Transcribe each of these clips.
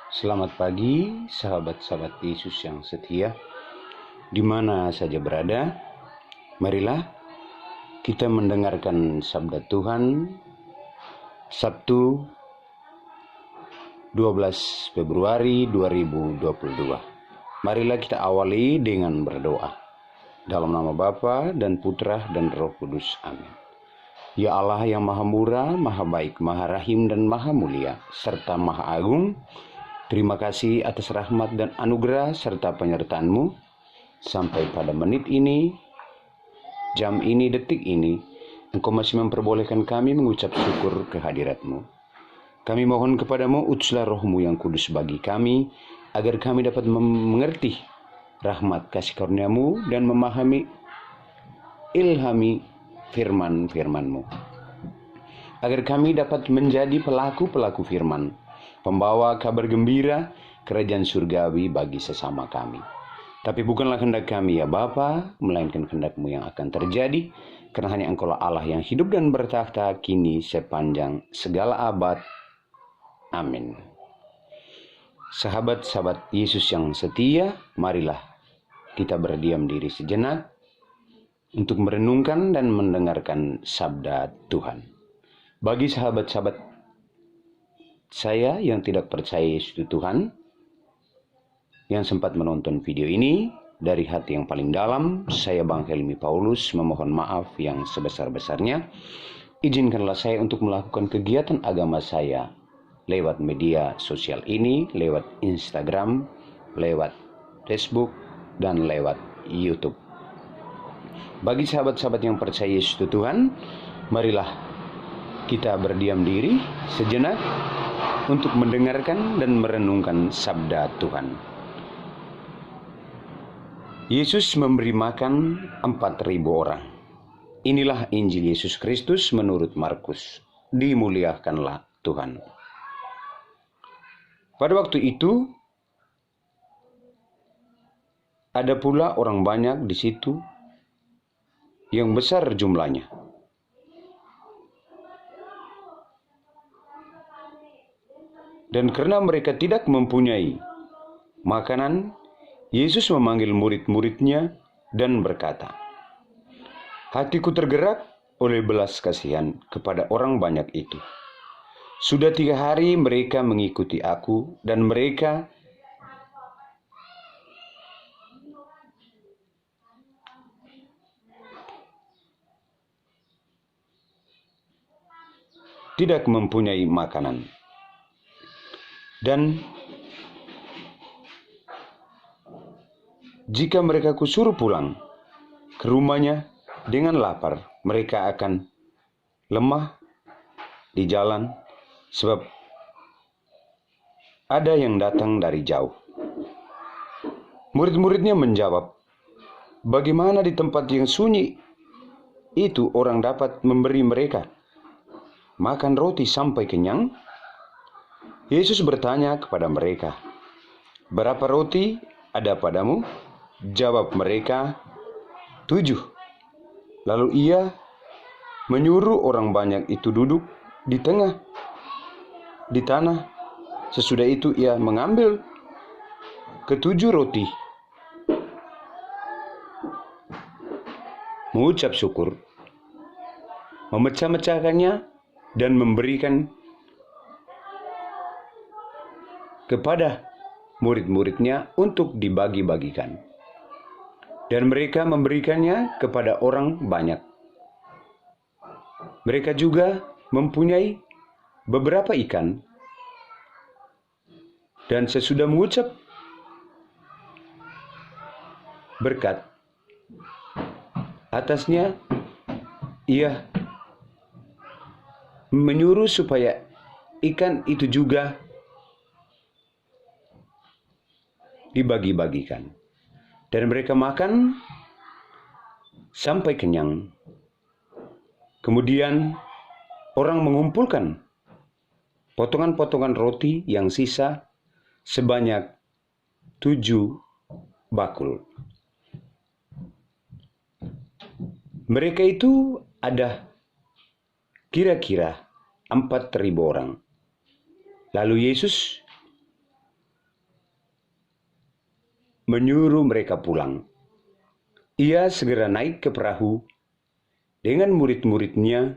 Selamat pagi, sahabat-sahabat Yesus yang setia, di mana saja berada. Marilah kita mendengarkan sabda Tuhan Sabtu 12 Februari 2022. Marilah kita awali dengan berdoa. Dalam nama Bapa dan Putra dan Roh Kudus. Amin. Ya Allah yang maha murah, maha baik, maha rahim dan maha mulia, serta maha agung, terima kasih atas rahmat dan anugerah serta penyertaan-Mu. Sampai pada menit ini, jam ini, detik ini, Engkau masih memperbolehkan kami mengucap syukur kehadirat-Mu. Kami mohon kepadamu, utuslah Roh-Mu yang kudus bagi kami, agar kami dapat mengerti rahmat kasih karunia-Mu dan memahami ilhami firman-firman-Mu. Agar kami dapat menjadi pelaku-pelaku firman, pembawa kabar gembira kerajaan surgawi bagi sesama kami. Tapi bukanlah kehendak kami ya Bapa, melainkan kehendak-Mu yang akan terjadi, karena hanya Engkau lah Allah yang hidup dan bertakhta kini sepanjang segala abad. Amin. Sahabat-sahabat Yesus yang setia, marilah kita berdiam diri sejenak untuk merenungkan dan mendengarkan sabda Tuhan. Bagi sahabat-sahabat saya yang tidak percaya Yesus itu Tuhan, yang sempat menonton video ini, dari hati yang paling dalam, saya Bang Helmi Paulus memohon maaf yang sebesar-besarnya. Izinkanlah saya untuk melakukan kegiatan agama saya lewat media sosial ini, lewat Instagram, lewat Facebook, dan lewat YouTube. Bagi sahabat-sahabat yang percaya Yesus itu Tuhan, marilah kita berdiam diri sejenak untuk mendengarkan dan merenungkan sabda Tuhan. Yesus memberi makan 4.000 orang. Inilah Injil Yesus Kristus menurut Markus. Dimuliakanlah Tuhan. Pada waktu itu, ada pula orang banyak di situ yang besar jumlahnya. Dan karena mereka tidak mempunyai makanan, Yesus memanggil murid-muridnya dan berkata, "Hatiku tergerak oleh belas kasihan kepada orang banyak itu. Sudah 3 hari mereka mengikuti aku dan mereka tidak mempunyai makanan. Dan jika mereka kusuruh pulang ke rumahnya dengan lapar, mereka akan lemah di jalan sebab ada yang datang dari jauh." Murid-muridnya menjawab, "Bagaimana di tempat yang sunyi itu orang dapat memberi mereka makan roti sampai kenyang?" Yesus bertanya kepada mereka, "Berapa roti ada padamu?" Jawab mereka, 7. Lalu ia menyuruh orang banyak itu duduk di tanah. Sesudah itu ia mengambil ke-7 roti, mengucap syukur, memecah-mecahkannya dan memberikan kepada murid-muridnya untuk dibagi-bagikan. Dan mereka memberikannya kepada orang banyak. Mereka juga mempunyai beberapa ikan. Dan sesudah mengucap berkat atasnya, ia menyuruh supaya ikan itu juga dibagi-bagikan. Dan mereka makan sampai kenyang. Kemudian orang mengumpulkan potongan-potongan roti yang sisa sebanyak 7 bakul. Mereka itu ada kira-kira 4.000 orang. Lalu Yesus menyuruh mereka pulang. Ia segera naik ke perahu dengan murid-muridnya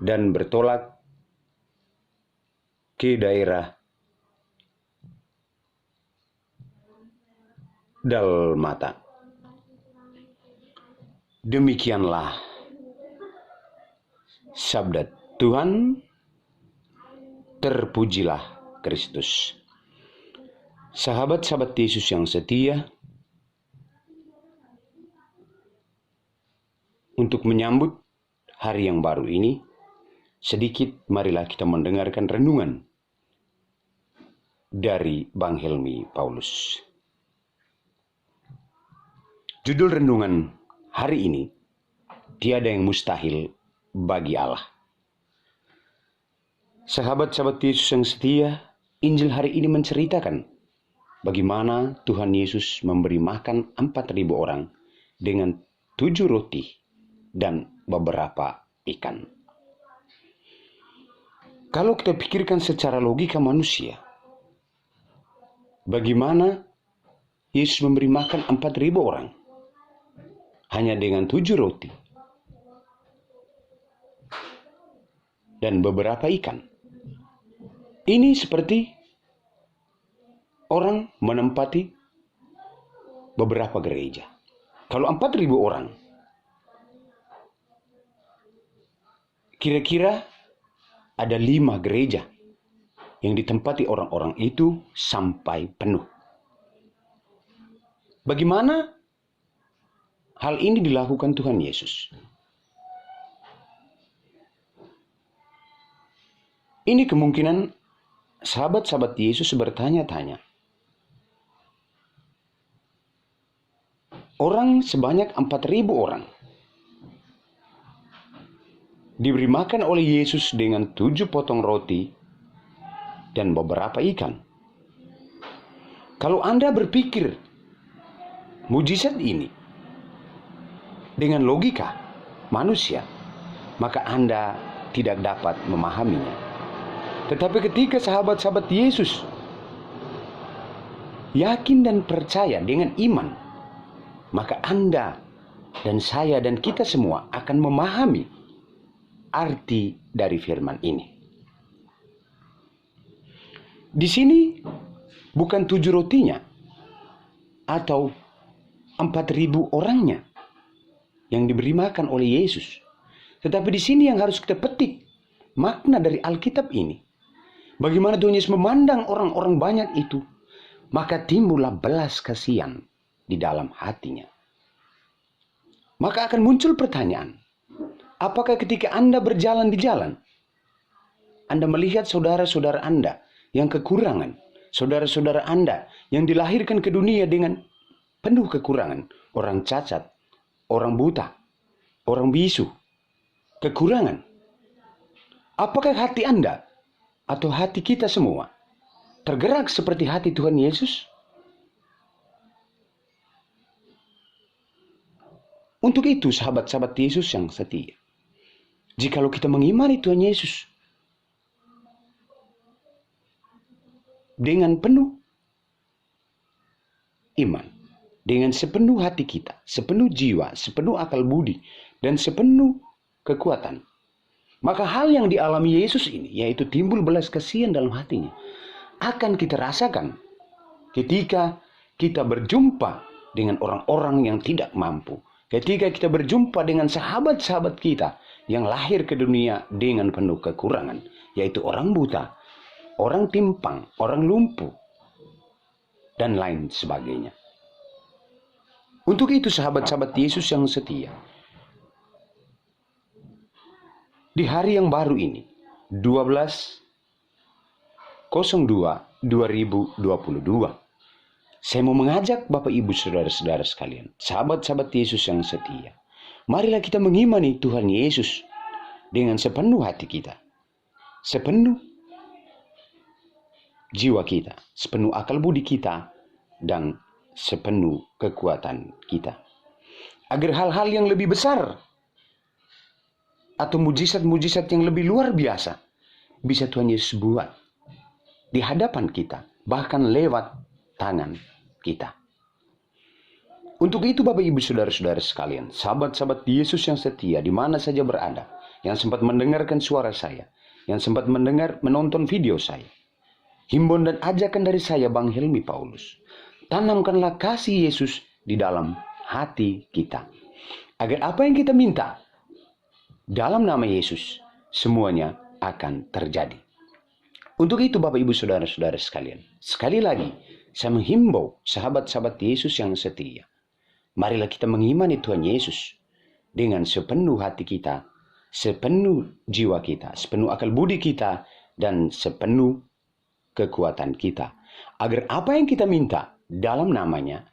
dan bertolak ke daerah Dalmata. Demikianlah sabda Tuhan. Terpujilah Kristus. Sahabat-sahabat Yesus yang setia, untuk menyambut hari yang baru ini, sedikit marilah kita mendengarkan renungan dari Bang Helmi Paulus. Judul renungan hari ini, tiada yang mustahil bagi Allah. Sahabat-sahabat Yesus yang setia, Injil hari ini menceritakan bagaimana Tuhan Yesus memberi makan 4.000 orang dengan 7 roti dan beberapa ikan. Kalau kita pikirkan secara logika manusia, bagaimana Yesus memberi makan 4.000 orang hanya dengan 7 roti dan beberapa ikan? Ini seperti orang menempati beberapa gereja. Kalau 4.000 orang, kira-kira ada 5 gereja yang ditempati orang-orang itu sampai penuh. Bagaimana hal ini dilakukan Tuhan Yesus? Ini kemungkinan sahabat-sahabat Yesus bertanya-tanya. Orang sebanyak 4.000 orang diberi makan oleh Yesus dengan 7 potong roti dan beberapa ikan. Kalau Anda berpikir mujizat ini dengan logika manusia, maka Anda tidak dapat memahaminya. Tetapi ketika sahabat-sahabat Yesus yakin dan percaya dengan iman, maka Anda dan saya dan kita semua akan memahami arti dari firman ini. Di sini bukan 7 rotinya atau 4.000 orangnya yang diberi makan oleh Yesus. Tetapi di sini yang harus kita petik makna dari Alkitab ini. Bagaimana Tuhan Yesus memandang orang-orang banyak itu, maka timbullah belas kasihan di dalam hatinya. Maka akan muncul pertanyaan, apakah ketika Anda berjalan di jalan, Anda melihat saudara-saudara Anda yang kekurangan, saudara-saudara Anda yang dilahirkan ke dunia dengan penuh kekurangan, orang cacat, orang buta, orang bisu, kekurangan. Apakah hati Anda atau hati kita semua tergerak seperti hati Tuhan Yesus? Untuk itu sahabat-sahabat Yesus yang setia, jikalau kita mengimani Tuhan Yesus dengan penuh iman, dengan sepenuh hati kita, sepenuh jiwa, sepenuh akal budi, dan sepenuh kekuatan, maka hal yang dialami Yesus ini, yaitu timbul belas kasihan dalam hatinya, akan kita rasakan ketika kita berjumpa dengan orang-orang yang tidak mampu. Ketika kita berjumpa dengan sahabat-sahabat kita yang lahir ke dunia dengan penuh kekurangan, yaitu orang buta, orang timpang, orang lumpuh, dan lain sebagainya. Untuk itu sahabat-sahabat Yesus yang setia, di hari yang baru ini, 12/02/2022, saya mau mengajak Bapak Ibu Saudara-saudara sekalian, sahabat-sahabat Yesus yang setia, marilah kita mengimani Tuhan Yesus dengan sepenuh hati kita, sepenuh jiwa kita, sepenuh akal budi kita, dan sepenuh kekuatan kita. Agar hal-hal yang lebih besar atau mujizat-mujizat yang lebih luar biasa bisa Tuhan Yesus buat di hadapan kita, bahkan lewat tangan kita. Untuk itu Bapak Ibu Saudara-saudara sekalian, sahabat-sahabat Yesus yang setia di mana saja berada, yang sempat mendengarkan suara saya, yang sempat menonton video saya, himbauan dan ajakan dari saya Bang Helmi Paulus, tanamkanlah kasih Yesus di dalam hati kita, agar apa yang kita minta dalam nama Yesus semuanya akan terjadi. Untuk itu Bapak Ibu Saudara-saudara sekalian, sekali lagi saya menghimbau sahabat-sahabat Yesus yang setia, marilah kita mengimani Tuhan Yesus dengan sepenuh hati kita, sepenuh jiwa kita, sepenuh akal budi kita, dan sepenuh kekuatan kita, agar apa yang kita minta dalam namanya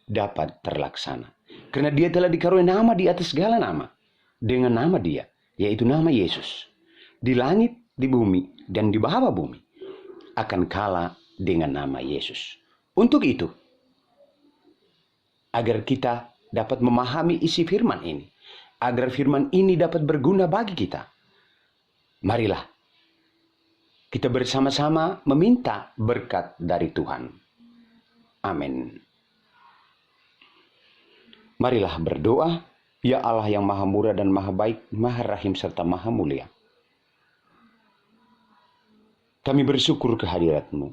dapat terlaksana. Karena Dia telah dikaruniai nama di atas segala nama. Dengan nama Dia, yaitu nama Yesus, di langit, di bumi, dan di bawah bumi akan kalah dengan nama Yesus. Untuk itu, agar kita dapat memahami isi firman ini, agar firman ini dapat berguna bagi kita, marilah kita bersama-sama meminta berkat dari Tuhan. Amin. Marilah berdoa. Ya Allah yang maha murah dan maha baik, maha rahim serta maha mulia, kami bersyukur kehadirat-Mu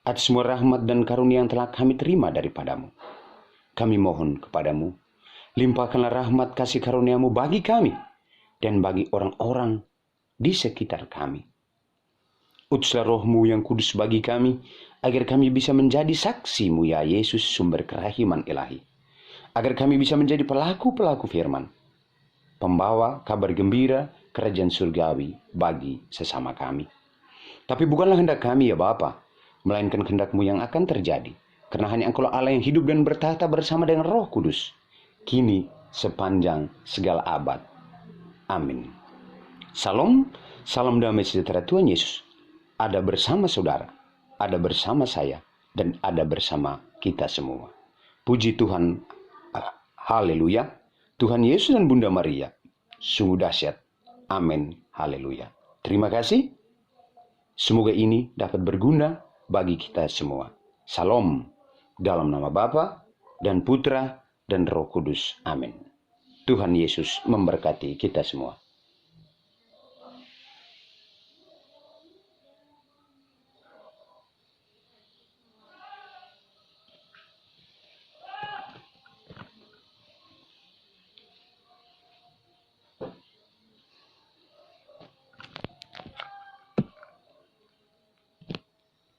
atas semua rahmat dan karunia yang telah kami terima daripadamu. Kami mohon kepadamu, limpahkanlah rahmat kasih karunia-Mu bagi kami dan bagi orang-orang di sekitar kami. Utuslah Roh-Mu yang kudus bagi kami, agar kami bisa menjadi saksi-Mu ya Yesus, sumber kerahiman ilahi. Agar kami bisa menjadi pelaku-pelaku firman, pembawa kabar gembira kerajaan surgawi bagi sesama kami. Tapi bukanlah kehendak kami ya Bapa, melainkan kehendak-Mu yang akan terjadi. Karena hanya Engkau Allah yang hidup dan bertahta bersama dengan Roh Kudus, kini sepanjang segala abad. Amin. Salam, salam damai sejahtera Tuhan Yesus ada bersama saudara, ada bersama saya, dan ada bersama kita semua. Puji Tuhan, haleluya. Tuhan Yesus dan Bunda Maria sungguh dahsyat. Amin, haleluya. Terima kasih. Semoga ini dapat berguna bagi kita semua. Salam dalam nama Bapa dan Putra dan Roh Kudus. Amin. Tuhan Yesus memberkati kita semua.